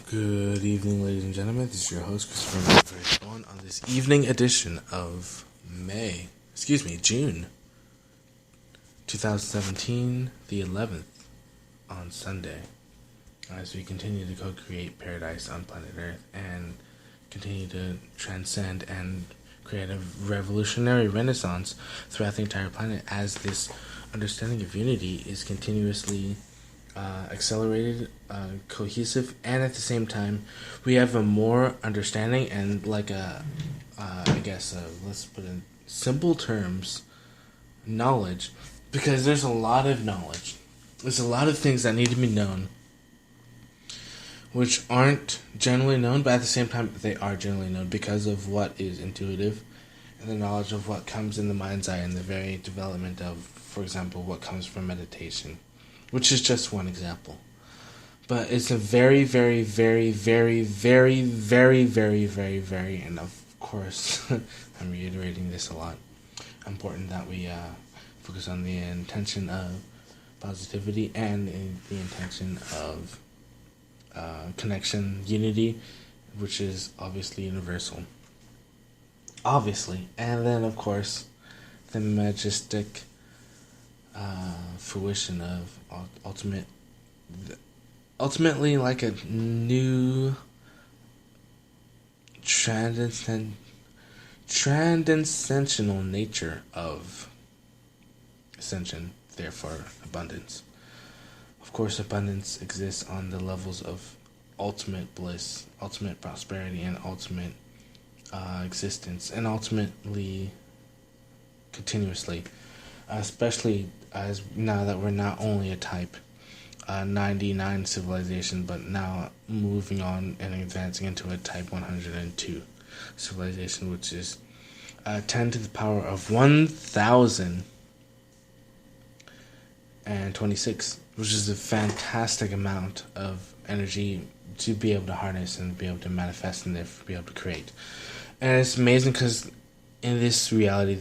Good evening, ladies and gentlemen. This is your host, Christopher on this evening edition of June 2017, the 11th, on Sunday, as we continue to co-create paradise on planet Earth and continue to transcend and create a revolutionary renaissance throughout the entire planet as this understanding of unity is continuously accelerated, cohesive, and at the same time, we have a more understanding and let's put in simple terms, knowledge, because there's a lot of knowledge. There's a lot of things that need to be known, which aren't generally known, but at the same time, they are generally known because of what is intuitive and the knowledge of what comes in the mind's eye and the very development of, for example, what comes from meditation. Which is just one example. But it's a very, very, very, very, very, very, very, very, very, and of course, I'm reiterating this a lot, important that we focus on the intention of positivity and the intention of connection, unity, which is obviously universal. Obviously. And then, of course, the majestic fruition of ultimately like a new transcendental nature of ascension, therefore abundance. Of course, abundance exists on the levels of ultimate bliss, ultimate prosperity, and ultimate existence, and ultimately continuously, especially as now that we're not only a type 99 civilization, but now moving on and advancing into a type 102 civilization, which is 10 to the power of 1026, which is a fantastic amount of energy to be able to harness and be able to manifest and therefore be able to create. And it's amazing because in this reality,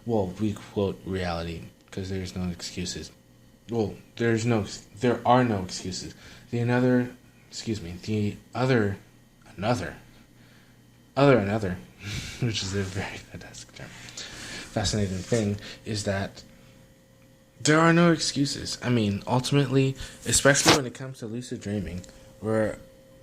we quote reality because there's no excuses. Well, there are no excuses. Another, which is a very fantastic term, fascinating thing, is that there are no excuses. I mean, ultimately, especially when it comes to lucid dreaming, we're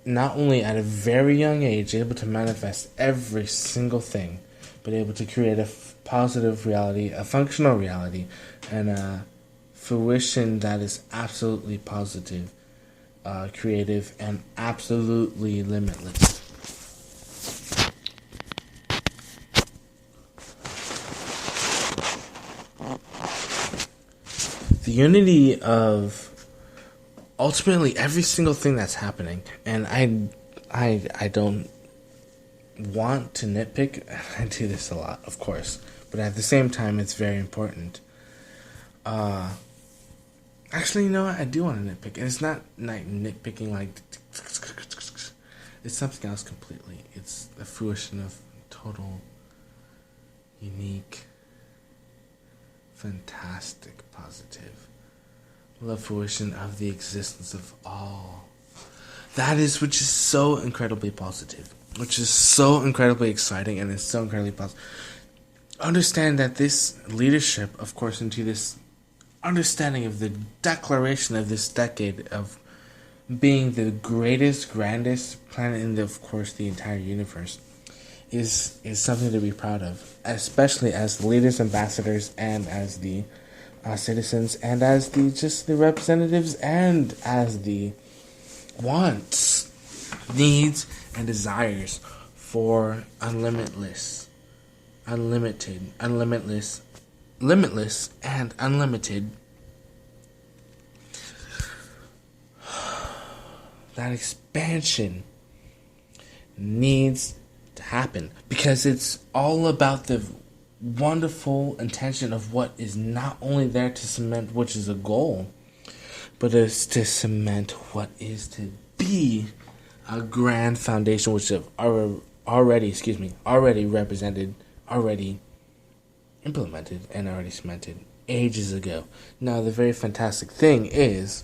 not only at a very young age able to manifest every single thing, but able to create a positive reality, a functional reality, and a fruition that is absolutely positive, creative, and absolutely limitless. The unity of ultimately every single thing that's happening, and I don't want to nitpick. I do this a lot, of course, but at the same time, it's very important. Actually, you know what? I do want to nitpick, and it's not like nitpicking like it's something else completely. It's the fruition of total, unique, fantastic, positive love fruition of the existence of all. Which is so incredibly positive, which is so incredibly exciting, and is so incredibly positive. Understand that this leadership, of course, into this understanding of the declaration of this decade of being the greatest, grandest planet in of course, the entire universe, is something to be proud of, especially as the leaders, ambassadors, and as the citizens, and as the representatives, and as the wants, needs, and desires for limitless, and unlimited. That expansion needs to happen because it's all about the wonderful intention of what is not only there to cement, which is a goal, but it's to cement what is to be a grand foundation, which have already represented, already implemented, and already cemented ages ago. Now, the very fantastic thing is,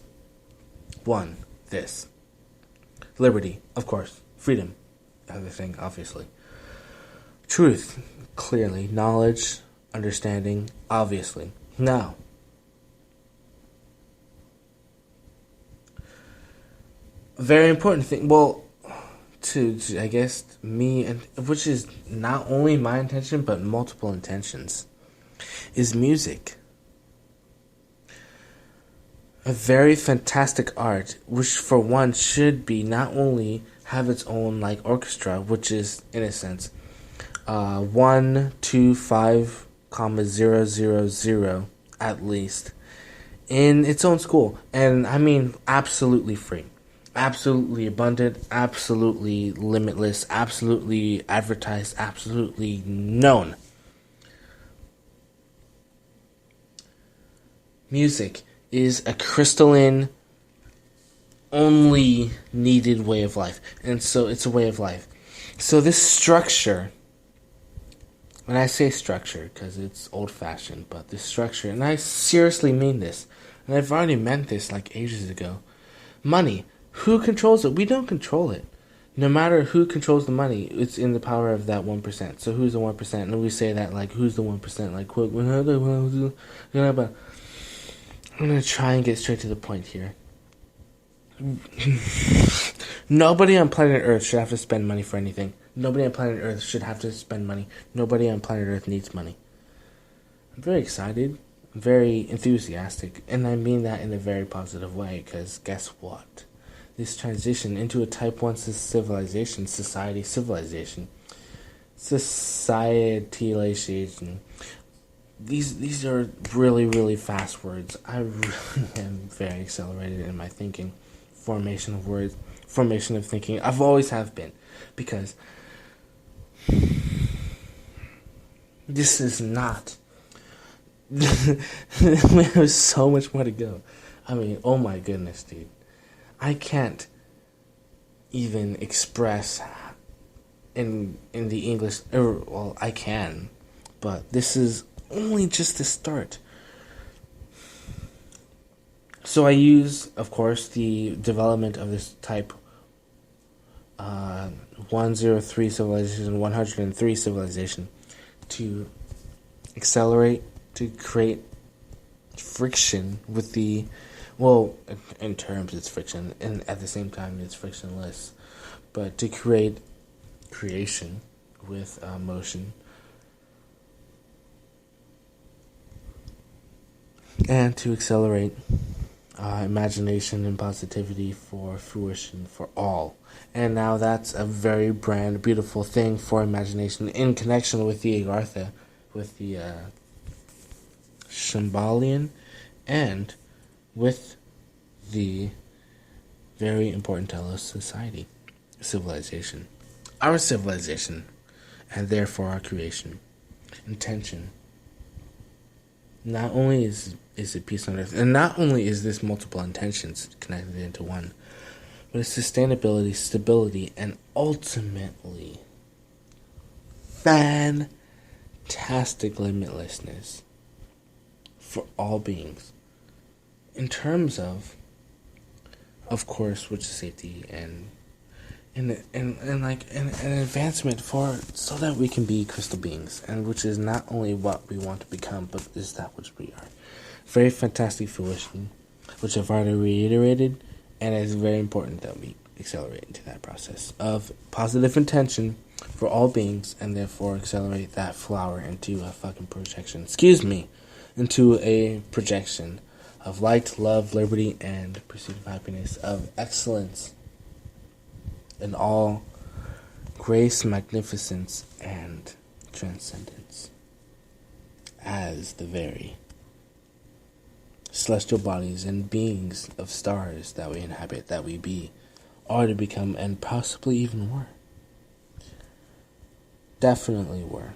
one, this. Liberty, of course. Freedom, other thing, obviously. Truth, clearly. Knowledge, understanding, obviously. Now, very important thing. Well, to I guess me, and which is not only my intention but multiple intentions, is music. A very fantastic art, which for one should be not only have its own like orchestra, which is in a sense 125,000 at least in its own school, and I mean absolutely free, absolutely abundant, absolutely limitless, absolutely advertised, absolutely known. Music is a crystalline, only needed way of life. And so it's a way of life. So this structure, and I say structure because it's old-fashioned, but this structure, and I seriously mean this, and I've already meant this like ages ago. Money. Who controls it? We don't control it. No matter who controls the money, it's in the power of that 1%. So who's the 1%? And we say that like, who's the 1%? Like, I'm going to try and get straight to the point here. Nobody on planet Earth should have to spend money for anything. Nobody on planet Earth should have to spend money. Nobody on planet Earth needs money. I'm very excited. I'm very enthusiastic. And I mean that in a very positive way, because guess what? This transition into a Type 1 civilization, societalization, these are really, really fast words. I really am very accelerated in my thinking. Formation of words. Formation of thinking. I've always have been. Because this is not... There's so much more to go. I mean, oh my goodness, dude. I can't even express in the English... well, I can. But this is only just the start. So I use, of course, the development of this type 103 civilization, 103 civilization to accelerate, to create friction with the, well, in terms it's friction, and at the same time it's frictionless, but to create creation with motion. And to accelerate imagination and positivity for fruition for all. And now that's a very beautiful thing for imagination in connection with the Agartha, with the Shambhalian, and with the very important Telos society, civilization. Our civilization, and therefore our creation. Intention. Not only is it peace on earth, and not only is this multiple intentions connected into one, but it's sustainability, stability, and ultimately fantastic limitlessness for all beings. In terms of course, which is safety and like an advancement for so that we can be crystal beings, and which is not only what we want to become, but is that which we are. Very fantastic fruition, which I've already reiterated, and it's very important that we accelerate into that process of positive intention for all beings, and therefore accelerate that flower into a fucking projection. Into a projection of light, love, liberty, and pursuit of happiness, of excellence in all grace, magnificence, and transcendence, as the very celestial bodies and beings of stars that we inhabit, that we be, are to become, and possibly even were. Definitely were.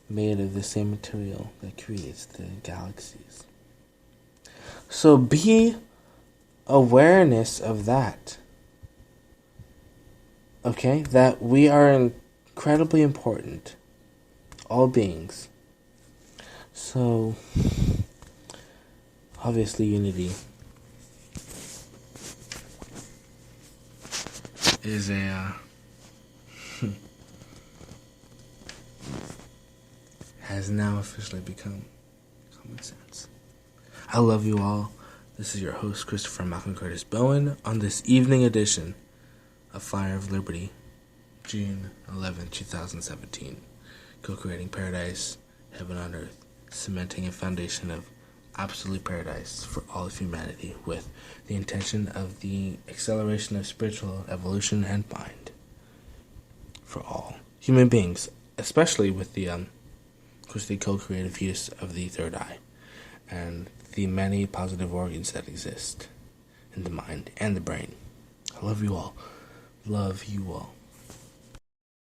Made of the same material that creates the galaxies. So be awareness of that. Okay? That we are incredibly important. All beings. So, obviously unity. is a has now officially become common sense. I love you all. This is your host, Christopher Malcolm Curtis Bowen, on this evening edition of Fire of Liberty, June 11, 2017. Co-creating paradise, heaven on earth, cementing a foundation of absolute paradise for all of humanity with the intention of the acceleration of spiritual evolution and mind for all human beings, especially with the co-creative use of the third eye and the many positive organs that exist in the mind and the brain. I love you all. Love you all.